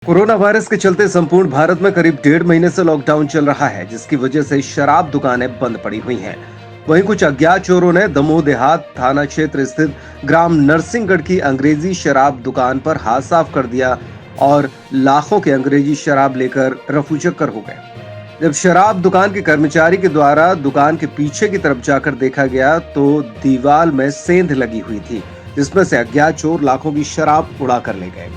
Corona virus के चलते संपूर्ण भारत में करीब 1.5 महीने से लॉकडाउन चल रहा है, जिसकी वजह से शराब दुकानें बंद पड़ी हुई हैं। वहीं कुछ अज्ञात चोरों ने दमोह देहात थाना क्षेत्र स्थित ग्राम नरसिंहगढ़ की अंग्रेजी शराब दुकान पर हाथ साफ कर दिया और लाखों की अंग्रेजी शराब लेकर रफूचक्कर हो गए। जब शराब दुकान के कर्मचारी के द्वारा दुकान के पीछे की तरफ जाकर देखा गया तो दीवार में सेंध लगी हुई थी, जिसमें से अज्ञात चोर लाखों की शराब उड़ा कर ले गए।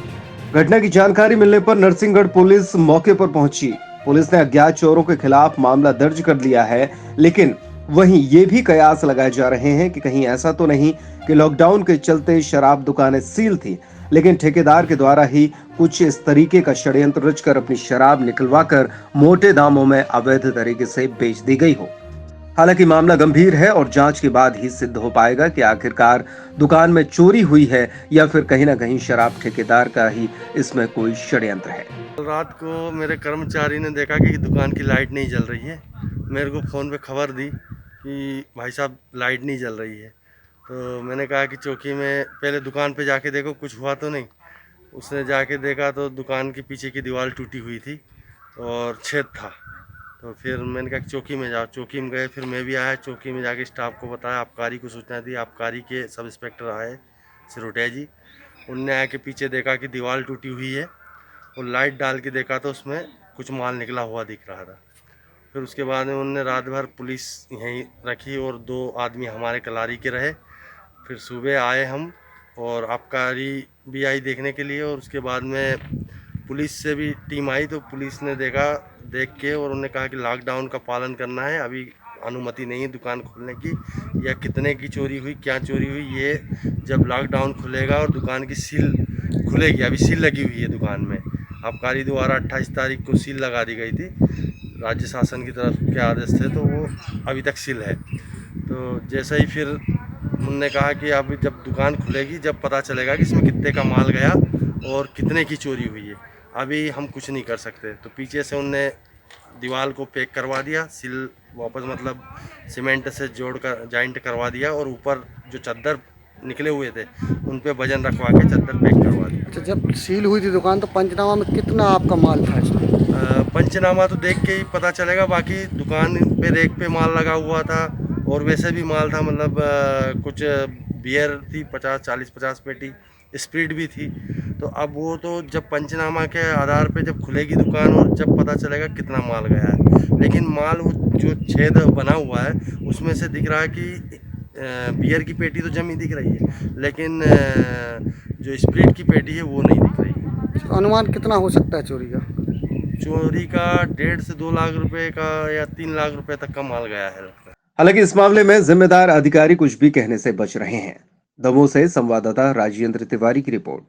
घटना की जानकारी मिलने पर नरसिंहगढ़ पुलिस मौके पर पहुंची। पुलिस ने अज्ञात चोरों के खिलाफ मामला दर्ज कर लिया है, लेकिन वहीं ये भी कयास लगाए जा रहे हैं कि कहीं ऐसा तो नहीं कि लॉकडाउन के चलते शराब दुकानें सील थी, लेकिन ठेकेदार के द्वारा ही कुछ इस तरीके का षड्यंत्र रचकर अपनी शराब निकलवाकर मोटे दामों में अवैध तरीके से बेच दी गई हो। हालांकि मामला गंभीर है और जांच के बाद ही सिद्ध हो पाएगा कि आखिरकार दुकान में चोरी हुई है या फिर कहीं ना कहीं शराब ठेकेदार का ही इसमें कोई षड्यंत्र है। कल रात को मेरे कर्मचारी ने देखा कि दुकान की लाइट नहीं जल रही है। मेरे को फ़ोन पे खबर दी कि भाई साहब लाइट नहीं जल रही है। तो मैंने कहा कि चौकी में पहले दुकान पे जाके देखो कुछ हुआ तो नहीं। उसने जाके देखा तो दुकान के पीछे की दीवार टूटी हुई थी और छेद था। तो फिर मैंने कहा कि चौकी में जाओ। चौकी में गए, फिर मैं भी आया। चौकी में जाके स्टाफ को बताया, आबकारी को सूचना दी। आबकारी के सब इंस्पेक्टर आए सिरोटिया जी। उनने आके पीछे देखा कि दीवार टूटी हुई है और लाइट डाल के देखा तो उसमें कुछ माल निकला हुआ दिख रहा था। फिर उसके बाद में उन्होंने रात भर पुलिस यहीं रखी और 2 आदमी हमारे कलारी के रहे। फिर सुबह आए हम और आबकारी भी आई देखने के लिए, और उसके बाद में पुलिस से भी टीम आई। तो पुलिस ने देख के और उन्होंने कहा कि लॉकडाउन का पालन करना है, अभी अनुमति नहीं है दुकान खोलने की। या कितने की चोरी हुई, क्या चोरी हुई, ये जब लॉकडाउन खुलेगा और दुकान की सील खुलेगी। अभी सील लगी हुई है दुकान में। आबकारी द्वारा 28 तारीख को सील लगा दी गई थी, राज्य शासन की तरफ के आदेश थे, तो वो अभी तक सील है। तो जैसे ही फिर उन्होंने कहा कि अब जब दुकान खुलेगी, जब पता चलेगा कि इसमें कितने का माल गया और कितने की चोरी हुई है, अभी हम कुछ नहीं कर सकते। तो पीछे से उनने दीवार को पैक करवा दिया, सील वापस मतलब सीमेंट से जोड़कर जॉइंट करवा दिया, और ऊपर जो चादर निकले हुए थे उन पे वजन रखवा के चादर पैक करवा दिया। अच्छा, जब सील हुई थी दुकान तो पंचनामा में कितना आपका माल था इसमें? पंचनामा तो देख के ही पता चलेगा। बाकी दुकान पे रेक पे माल लगा हुआ था और वैसे भी माल था, मतलब कुछ बियर थी 50 पेटी, स्प्रिट भी थी। तो अब वो तो जब पंचनामा के आधार पे जब खुलेगी दुकान और जब पता चलेगा कितना माल गया है। लेकिन माल वो जो छेद बना हुआ है उसमें से दिख रहा है कि बियर की पेटी तो जमी दिख रही है, लेकिन जो स्प्रिट की पेटी है वो नहीं दिख रही है। अनुमान कितना हो सकता है चोरी का? चोरी का 1.5 से 2 लाख रुपए का या 3 लाख रुपए तक का माल गया है। हालांकि इस मामले में जिम्मेदार अधिकारी कुछ भी कहने से बच रहे हैं। दमोह से संवाददाता राजेंद्र तिवारी की रिपोर्ट।